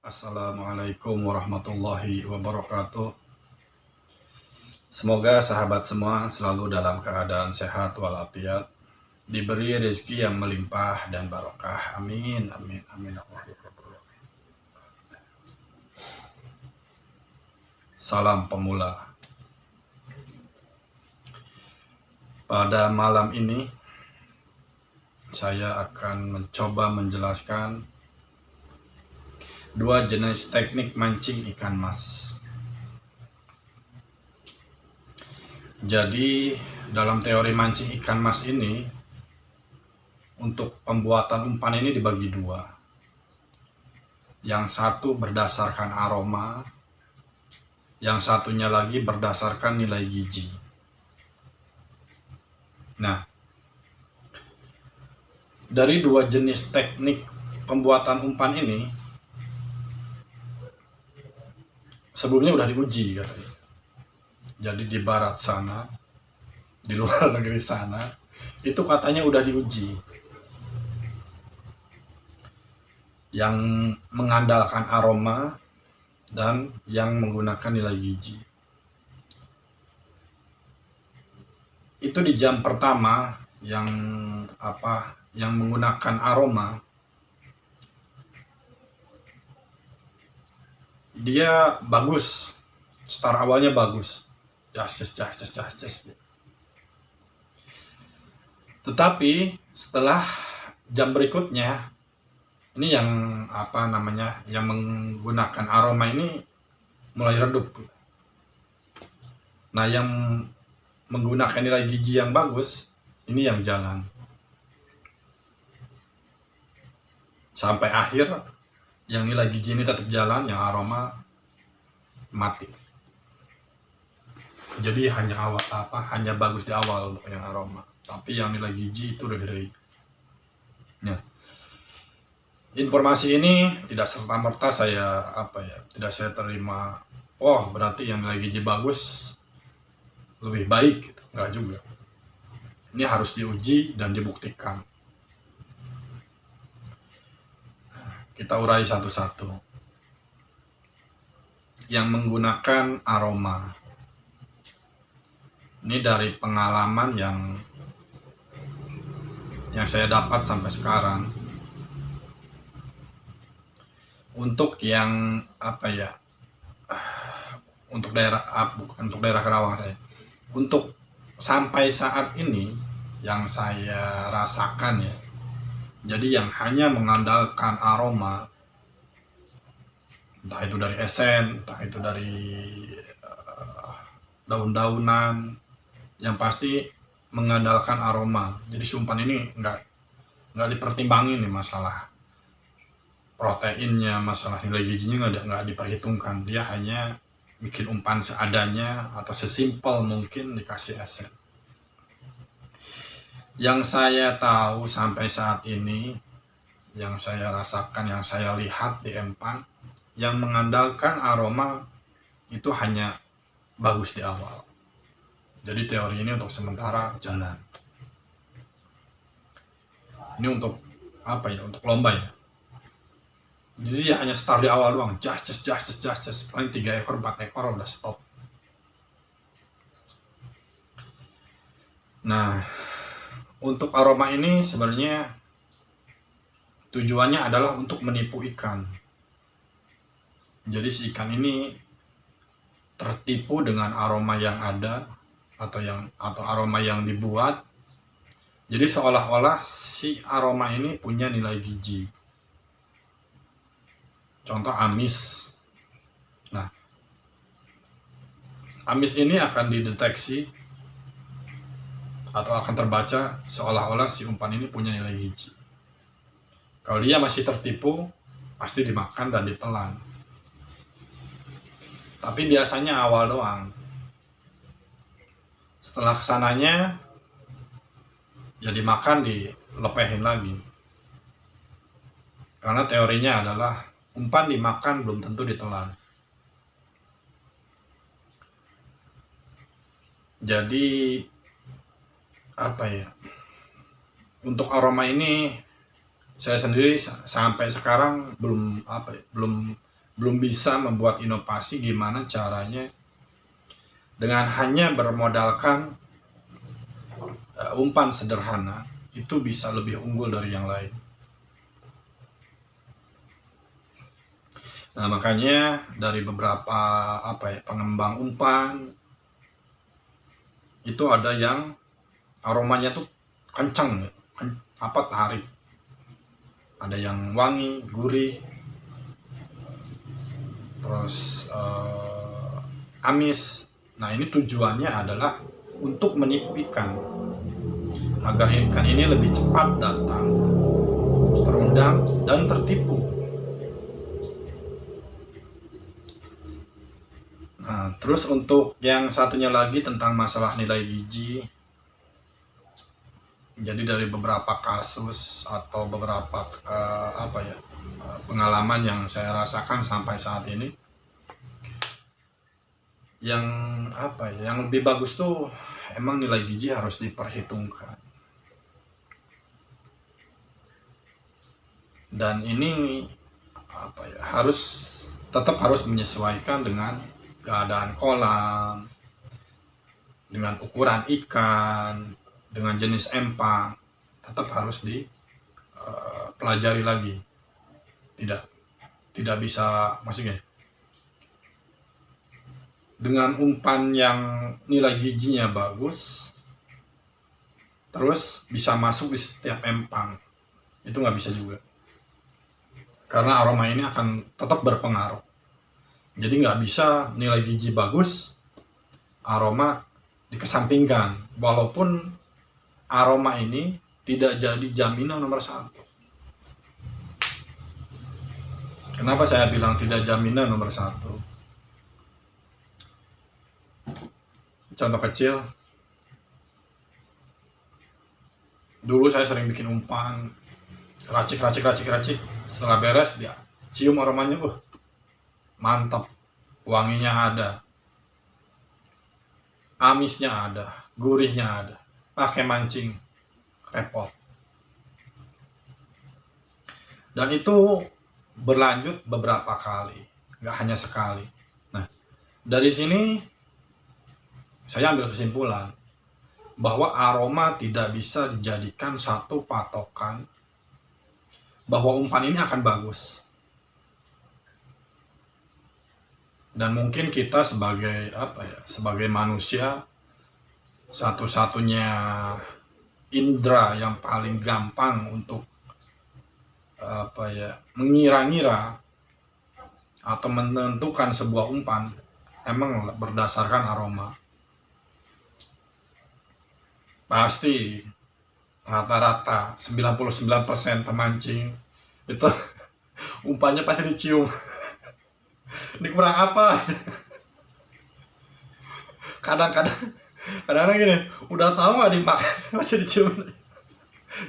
Assalamualaikum warahmatullahi wabarakatuh. Semoga sahabat semua selalu dalam keadaan sehat walafiat, diberi rezeki yang melimpah dan barokah. Amin, amin, amin. Salam pemula. Pada malam ini, saya akan mencoba menjelaskan dua jenis teknik mancing ikan mas. Jadi, dalam teori mancing ikan mas ini, untuk pembuatan umpan ini dibagi dua. Yang satu berdasarkan aroma, yang satunya lagi berdasarkan nilai gizi. Nah, dari dua jenis teknik pembuatan umpan ini, sebelumnya udah diuji katanya. Jadi di barat sana, di luar negeri sana, itu katanya udah diuji. Yang mengandalkan aroma dan yang menggunakan nilai gizi. Itu di jam pertama yang menggunakan aroma, dia bagus. Start awalnya bagus. Jas. Tetapi setelah jam berikutnya, ini yang yang menggunakan aroma ini mulai redup. Nah, yang menggunakan nilai gizi yang bagus, ini yang jalan. Sampai akhir, yang nilai gizi ini tetap jalan, yang aroma mati. Jadi hanya bagus di awal untuk yang aroma, tapi yang nilai gizi itu dari. Nah, informasi ini tidak serta-merta tidak saya terima. Oh, berarti yang nilai gizi bagus lebih baik, gitu. Enggak juga. Ini harus diuji dan dibuktikan. Kita urai satu-satu. Yang menggunakan aroma, ini dari pengalaman yang saya dapat sampai sekarang. Untuk yang untuk daerah Karawang saya, untuk sampai saat ini yang saya rasakan ya, jadi yang hanya mengandalkan aroma, entah itu dari esen, entah itu dari daun-daunan, yang pasti mengandalkan aroma. Jadi umpan ini nggak dipertimbangin nih masalah proteinnya, masalah nilai gizinya nggak diperhitungkan. Dia hanya bikin umpan seadanya atau sesimpel mungkin dikasih esen. Yang saya tahu sampai saat ini, yang saya rasakan, yang saya lihat di empang, yang mengandalkan aroma itu hanya bagus di awal. Jadi teori ini untuk sementara jalan. Ini untuk untuk lomba ya. Jadi ya hanya start di awal doang, jas, paling 3 ekor 4 ekor udah stop. Nah, untuk aroma ini sebenarnya tujuannya adalah untuk menipu ikan. Jadi si ikan ini tertipu dengan aroma yang ada atau aroma yang dibuat. Jadi seolah-olah si aroma ini punya nilai gizi. Contoh amis. Nah, amis ini akan dideteksi atau akan terbaca seolah-olah si umpan ini punya nilai gizi. Kalau dia masih tertipu, pasti dimakan dan ditelan. Tapi biasanya awal doang. Setelah kesananya, ya dimakan, dilepehin lagi. Karena teorinya adalah umpan dimakan belum tentu ditelan. Jadi untuk aroma ini saya sendiri sampai sekarang belum belum bisa membuat inovasi gimana caranya dengan hanya bermodalkan umpan sederhana itu bisa lebih unggul dari yang lain. Nah, makanya dari beberapa pengembang umpan itu ada yang aromanya tuh kencang, tarik. Ada yang wangi, gurih, terus amis. Nah, ini tujuannya adalah untuk menipu ikan agar ikan ini lebih cepat datang, terundang dan tertipu. Nah, terus untuk yang satunya lagi tentang masalah nilai gizi. Jadi dari beberapa kasus atau beberapa pengalaman yang saya rasakan sampai saat ini, yang lebih bagus tuh emang nilai gizi harus diperhitungkan. Dan ini tetap harus menyesuaikan dengan keadaan kolam, dengan ukuran ikan, dengan jenis empang, tetap harus dipelajari lagi. Tidak bisa, maksudnya dengan umpan yang nilai gizinya bagus terus bisa masuk di setiap empang, itu nggak bisa juga, karena aroma ini akan tetap berpengaruh. Jadi nggak bisa nilai gizi bagus, aroma dikesampingkan, walaupun aroma ini tidak jadi jaminan nomor 1. Kenapa saya bilang tidak jaminan nomor 1? Contoh kecil, dulu saya sering bikin umpan, racik. Setelah beres, dia cium aromanya, mantap, wanginya ada, amisnya ada, gurihnya ada. Pakai mancing, repot. Dan itu berlanjut beberapa kali, nggak hanya sekali. Nah, dari sini saya ambil kesimpulan bahwa aroma tidak bisa dijadikan satu patokan bahwa umpan ini akan bagus. Dan mungkin kita sebagai manusia, satu-satunya indera yang paling gampang untuk mengira-ngira atau menentukan sebuah umpan emang berdasarkan aroma. Pasti rata-rata 99% pemancing itu umpannya pasti dicium. Ini kurang apa? Kadang-kadang gini, udah tahu nggak dimakan masih dicium.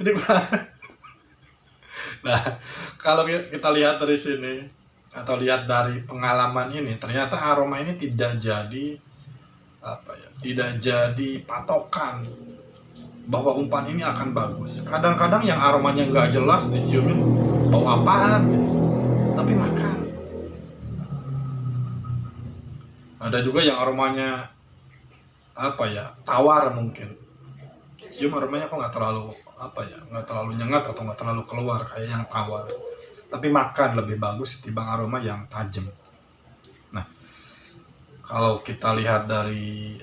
Ini kurang. Nah, kalau kita lihat dari sini atau lihat dari pengalaman ini, ternyata aroma ini tidak jadi patokan bahwa umpan ini akan bagus. Kadang-kadang yang aromanya nggak jelas diciumin, bau apaan gitu, tapi makan. Ada juga yang aromanya tawar, mungkin cium aromanya kok nggak terlalu nyengat atau nggak terlalu keluar kayak yang tawar, tapi makan lebih bagus ketimbang aroma yang tajam. Nah, kalau kita lihat dari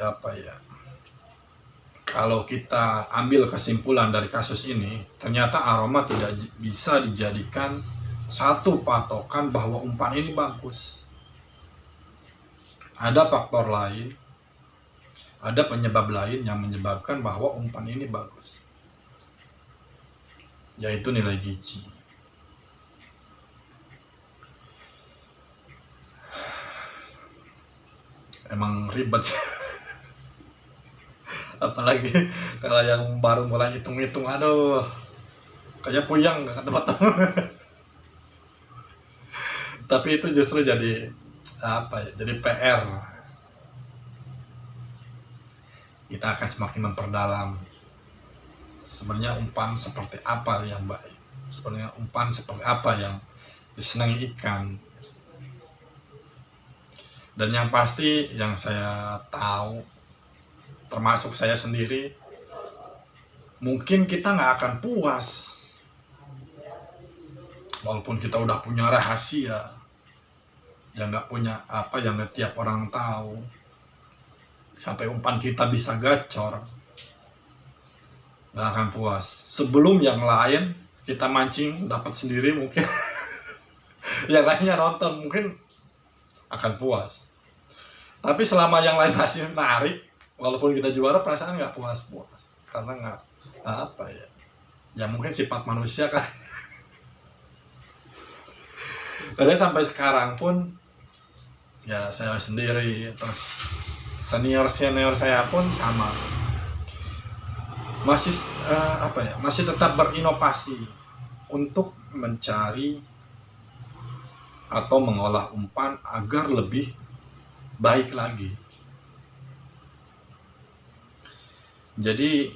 kalau kita ambil kesimpulan dari kasus ini, ternyata aroma tidak bisa dijadikan satu patokan bahwa umpan ini bagus. Ada faktor lain, ada penyebab lain yang menyebabkan bahwa umpan ini bagus, yaitu nilai gizi. Emang ribet sih. Apalagi kalau yang baru mulai hitung-hitung, aduh, kayak puyeng nggak ketemu. Tapi itu justru jadi jadi PR. Kita akan semakin memperdalam sebenarnya umpan seperti apa yang baik, sebenarnya umpan seperti apa yang disenangi ikan. Dan yang pasti yang saya tahu, termasuk saya sendiri, mungkin kita nggak akan puas walaupun kita udah punya rahasia yang nggak punya apa, yang nggak tiap orang tahu, sampai umpan kita bisa gacor, nggak akan puas sebelum yang lain kita mancing dapat sendiri. Mungkin yang lainnya nonton mungkin akan puas, tapi selama yang lain masih narik, walaupun kita juara, perasaan nggak puas-puas, karena nggak apa ya, ya mungkin sifat manusia kan. Karena sampai sekarang pun ya saya sendiri, terus senior saya pun sama, masih apa ya, masih tetap berinovasi untuk mencari atau mengolah umpan agar lebih baik lagi. Jadi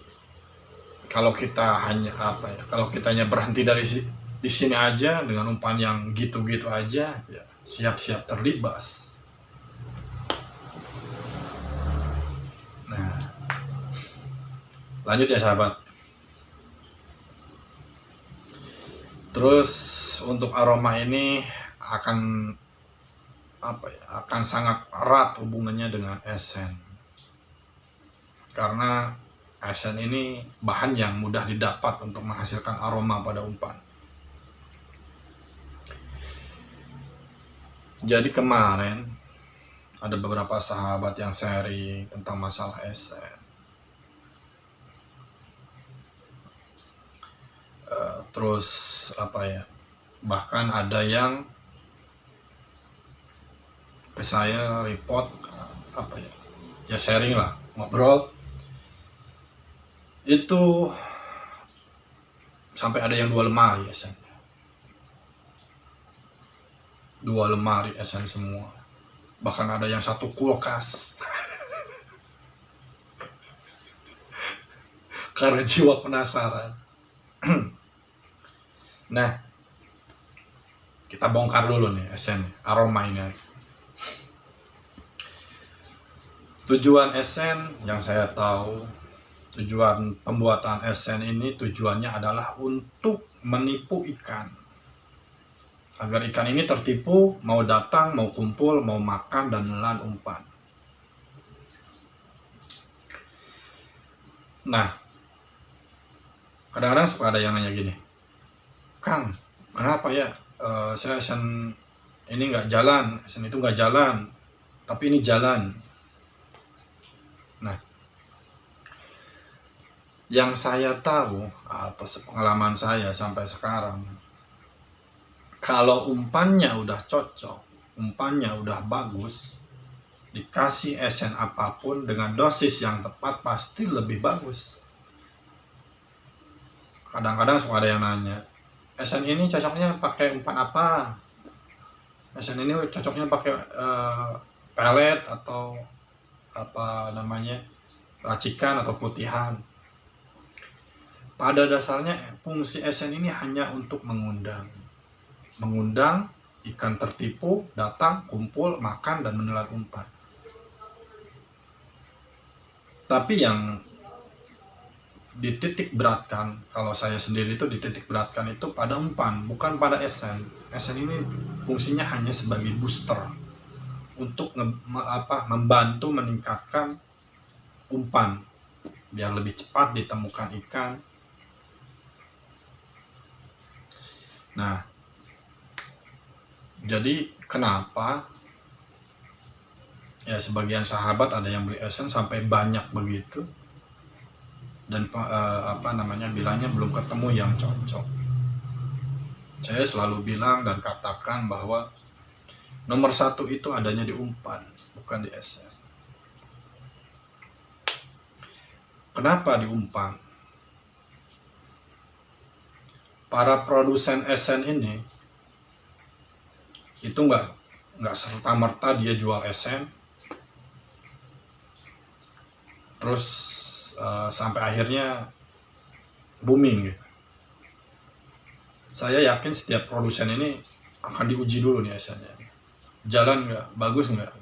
kalau kita hanya apa ya, kalau kita hanya berhenti di sini aja dengan umpan yang gitu-gitu aja, ya siap-siap terlibas. Nah, lanjut ya sahabat. Terus untuk aroma ini akan apa ya, akan sangat erat hubungannya dengan esen, karena esen ini bahan yang mudah didapat untuk menghasilkan aroma pada umpan. Jadi kemarin ada beberapa sahabat yang sharing tentang masalah esen. Terus apa ya, bahkan ada yang ke saya report, apa ya, ya sharing lah, ngobrol, itu sampai ada yang 2 lemari esen, 2 lemari esen semua, bahkan ada yang 1 kulkas. Karena jiwa penasaran. Nah, kita bongkar dulu nih esen, aroma ini. Tujuan esen yang saya tahu, tujuan pembuatan esen ini tujuannya adalah untuk menipu ikan, agar ikan ini tertipu, mau datang, mau kumpul, mau makan dan menelan umpan. Nah, kadang-kadang suka ada yang nanya gini, Kang, kenapa ya saya esen ini nggak jalan, esen itu nggak jalan, tapi ini jalan. Nah, yang saya tahu atau pengalaman saya sampai sekarang, kalau umpannya udah cocok, umpannya udah bagus, dikasih esen apapun dengan dosis yang tepat pasti lebih bagus. Kadang-kadang suka ada yang nanya, esen ini cocoknya pakai umpan apa? Esen ini cocoknya pakai pelet atau apa namanya, racikan atau putihan. Pada dasarnya fungsi esen ini hanya untuk mengundang ikan tertipu, datang, kumpul, makan, dan menelan umpan. Tapi yang dititik beratkan, kalau saya sendiri itu dititik beratkan itu pada umpan, bukan pada esen. Esen ini fungsinya hanya sebagai booster untuk membantu meningkatkan umpan biar lebih cepat ditemukan ikan. Nah, jadi kenapa ya sebagian sahabat ada yang beli esen sampai banyak begitu, dan bilangnya belum ketemu yang cocok. Saya selalu bilang dan katakan bahwa nomor 1 itu adanya di umpan, bukan di esen. Kenapa di umpan? Para produsen esen ini itu nggak serta-merta dia jual esen terus sampai akhirnya booming gitu. Saya yakin setiap produsen ini akan diuji dulu nih esennya, jalan nggak, bagus nggak.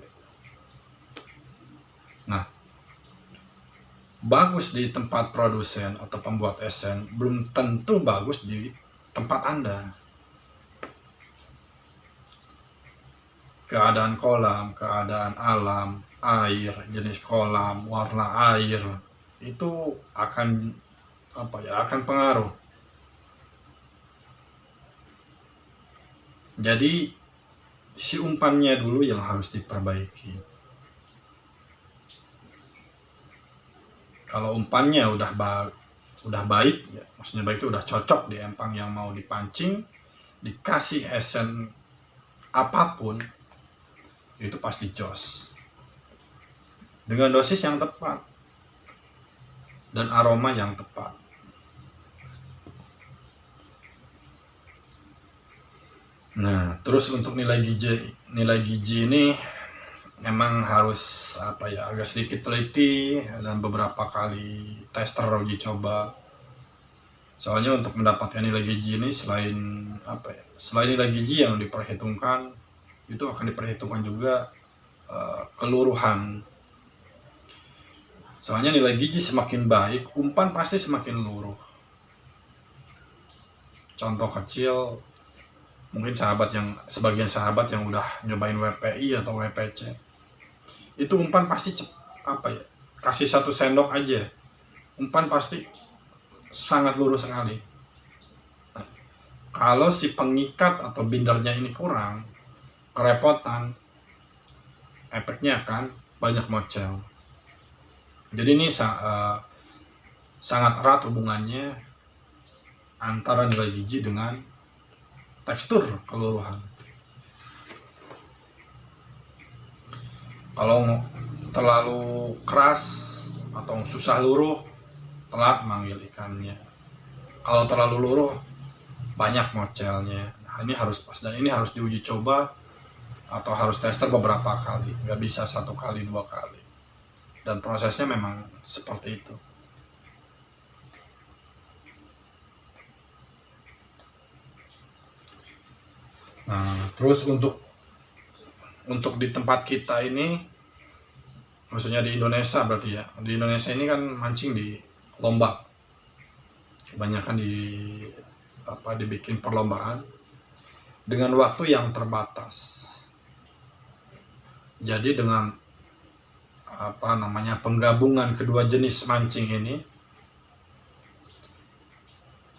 Nah, bagus di tempat produsen atau pembuat esen belum tentu bagus di tempat Anda. Keadaan kolam, keadaan alam, air, jenis kolam, warna air itu akan akan pengaruh. Jadi si umpannya dulu yang harus diperbaiki. Kalau umpannya udah baik, ya, maksudnya baik itu udah cocok di empang yang mau dipancing, dikasih esen apapun, itu pasti jos. Dengan dosis yang tepat dan aroma yang tepat. Nah, terus untuk nilai gizi ini memang harus agak sedikit teliti dan beberapa kali tester uji coba. Soalnya untuk mendapatkan nilai gizi ini selain nilai gizi yang diperhitungkan, itu akan diperhitungkan juga keluruhan. Soalnya nilai gizi semakin baik, umpan pasti semakin luruh. Contoh kecil, mungkin sebagian sahabat yang udah nyobain WPI atau WPC, itu umpan pasti kasih 1 sendok aja, umpan pasti sangat luruh sekali. Nah, kalau si pengikat atau bindernya ini kurang, kerepotan, efeknya akan banyak mocel. Jadi ini sangat erat hubungannya antara nilai gizi dengan tekstur keluruhan. Kalau terlalu keras atau susah luruh, telat manggil ikannya. Kalau terlalu luruh, banyak mocelnya. Nah, ini harus pas, dan ini harus diuji coba atau harus tester beberapa kali, nggak bisa 1 kali 2 kali. Dan prosesnya memang seperti itu. Nah, terus untuk di tempat kita ini, maksudnya di Indonesia berarti ya, di Indonesia ini kan mancing di lomba, kebanyakan dibikin perlombaan dengan waktu yang terbatas. Jadi dengan penggabungan kedua jenis mancing ini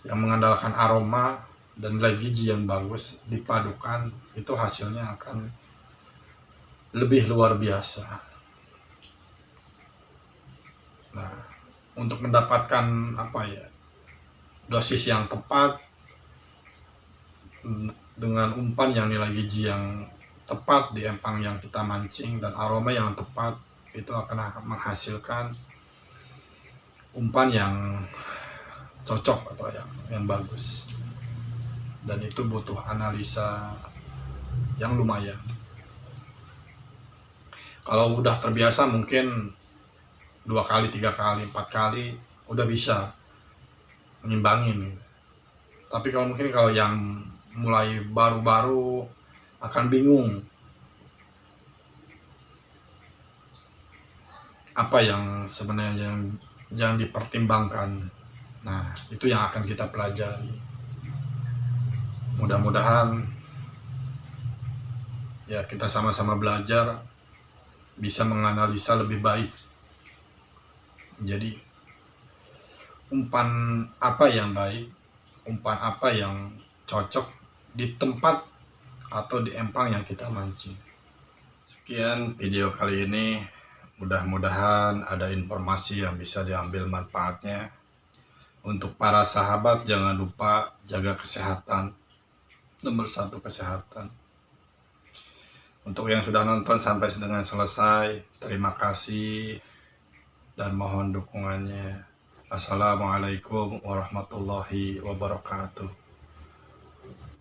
yang mengandalkan aroma dan nilai gizi yang bagus dipadukan, itu hasilnya akan lebih luar biasa. Nah, untuk mendapatkan dosis yang tepat dengan umpan yang nilai gizi yang tepat di empang yang kita mancing dan aroma yang tepat, itu akan menghasilkan umpan yang cocok atau yang bagus. Dan itu butuh analisa yang lumayan. Kalau udah terbiasa mungkin 2 kali, 3 kali, 4 kali udah bisa ngimbangin. Tapi kalau yang mulai baru-baru akan bingung apa yang sebenarnya yang dipertimbangkan. Nah, itu yang akan kita pelajari. Mudah-mudahan ya kita sama-sama belajar bisa menganalisa lebih baik. Jadi umpan apa yang baik, umpan apa yang cocok di tempat atau di empang yang kita mancing. Sekian video kali ini, mudah-mudahan ada informasi yang bisa diambil manfaatnya. Untuk para sahabat, jangan lupa jaga kesehatan. Nomor 1 kesehatan. Untuk yang sudah nonton sampai dengan selesai, terima kasih dan mohon dukungannya. Assalamualaikum warahmatullahi wabarakatuh.